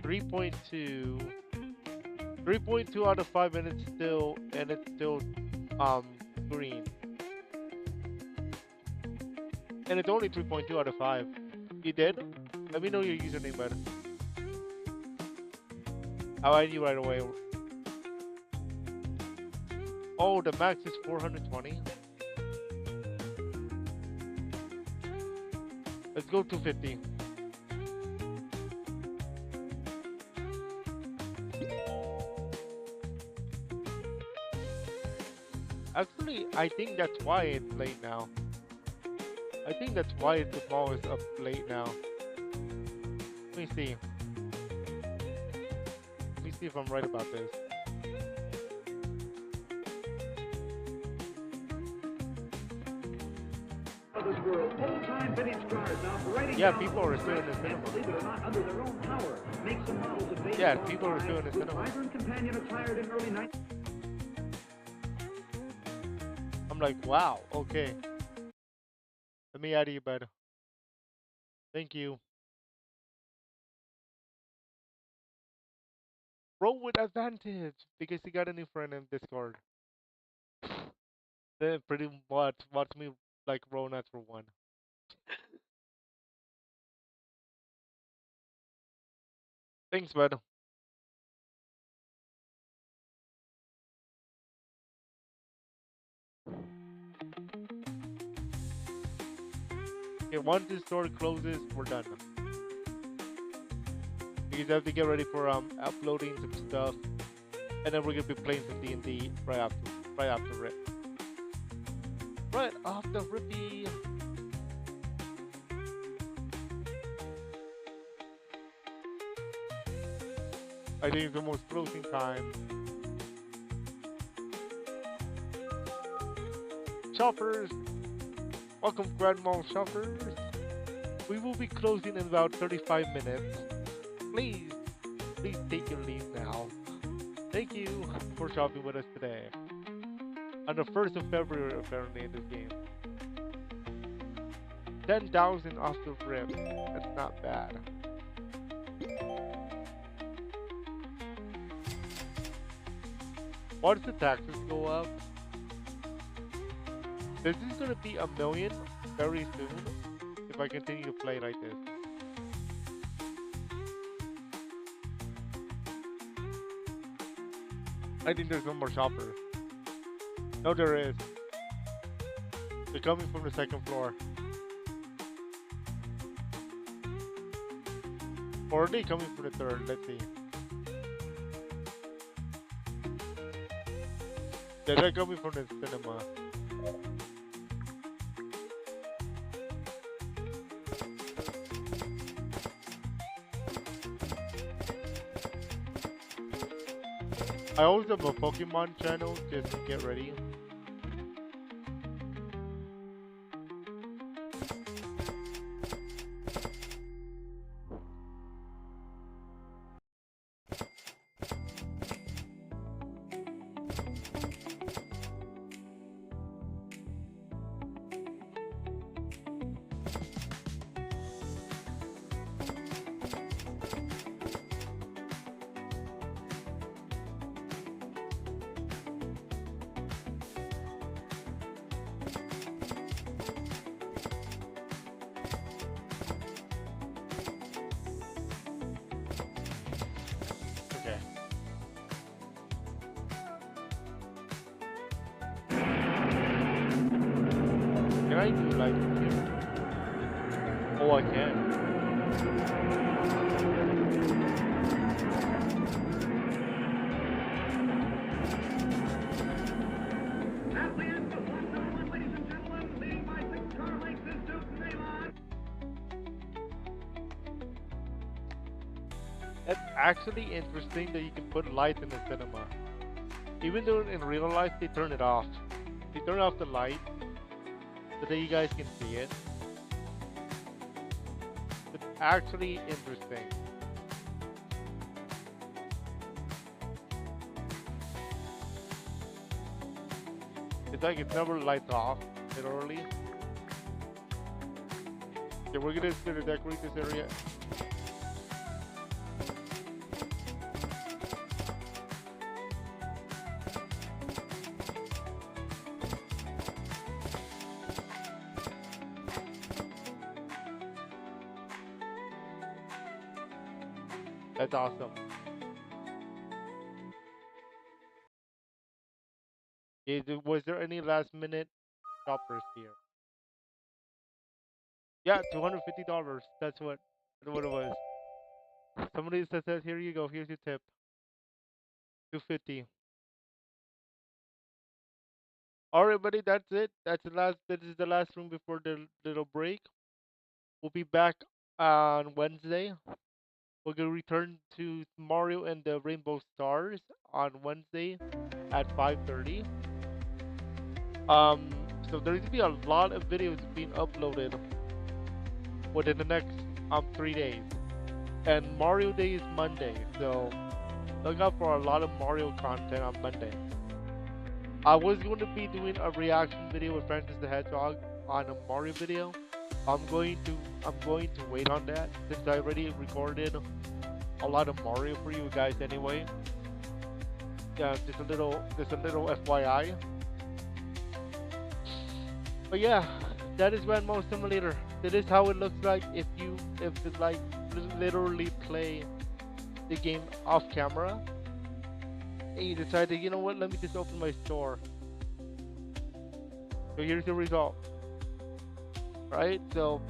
3.2. 3.2 out of 5 and it's still um green. And it's only 3.2 out of 5. You did? Let me know your username better. I'll add you right away. Oh, the max is 420. Let's go 250. Actually, I think that's why it's late now. I think that's why the mall is up late now. Let me see. Let me see if I'm right about this. Yeah, people are still in the cinema. Yeah, people are still in the cinema. I'm like, wow, okay. Let me add you better. Thank you. Roll with advantage because you got a new friend in Discord. Then pretty much watch me like roll natural one. Thanks, bud. Okay, once this store closes, we're done. Because I have to get ready for uploading some stuff, and then we're gonna be playing some D&D right after Rip. Right after Rippy. I think it's almost closing time. Shoppers, welcome Grand Mall shoppers. We will be closing in about 35 minutes. Please take your leave now. Thank you for shopping with us today. On the 1st of February, apparently, in this game. 10,000 off the rip. That's not bad. Once the taxes go up, this is gonna be $1 million very soon if I continue to play like this. I think there's no more shoppers. No, there is. They're coming from the second floor. Or are they coming from the third? Let's see. Yeah, they're coming from the cinema. I also have a Pokemon channel just to get ready. Can I do like here? Oh, I can. That's actually interesting that you can put lights in the cinema. Even though in real life they turn it off. They turn off the light so that you guys can see it. It's actually interesting. It's like it's never lights off, literally. Okay, we're gonna decorate this area. That's awesome. Was there any last minute shoppers here? Yeah, $250. That's what it was. Somebody says, here you go. Here's your tip. 250. All right, buddy. That's it. That's the last. This is the last room before the little break. We'll be back on Wednesday. We're gonna return to Mario and the Rainbow Stars on Wednesday at 5:30. So there's gonna be a lot of videos being uploaded within the next 3 days. And Mario Day is Monday, so look out for a lot of Mario content on Monday. I was going to be doing a reaction video with Francis the Hedgehog on a Mario video. I'm going to I'm going to wait on that since I already recorded a lot of Mario for you guys anyway. Yeah, just a little FYI. But yeah, that is Grandma Simulator. That is how it looks like if you like literally play the game off camera and you decide to, you know what, let me just open my store. So here's the result. Right? So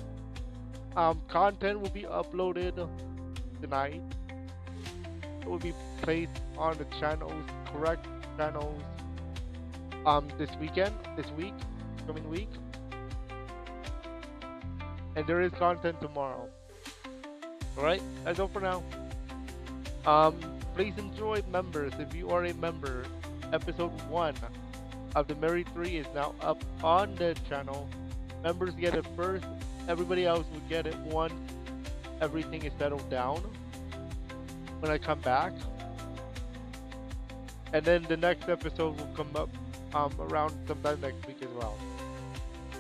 content will be uploaded tonight. It will be placed on the channels, correct channels, this week, coming week. And there is content tomorrow. Alright, that's all for now. Please enjoy, members. If you are a member, episode 1 of the Mary 3 is now up on the channel. Members get it first. Everybody else will get it once everything is settled down when I come back. And then the next episode will come up around sometime next week as well.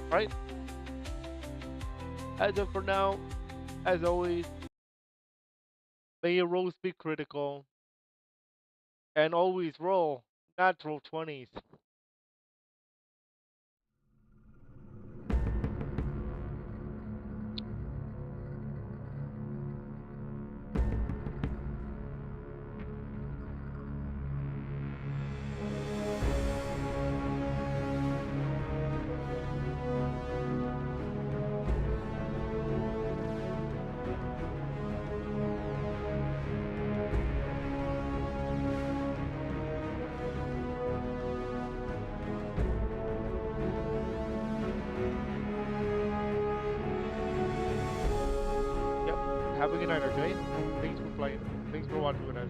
Right? As of for now, as always, may your rolls be critical and always roll natural 20s. Yep. Have a good night, okay? Thanks for playing. Thanks for watching with us.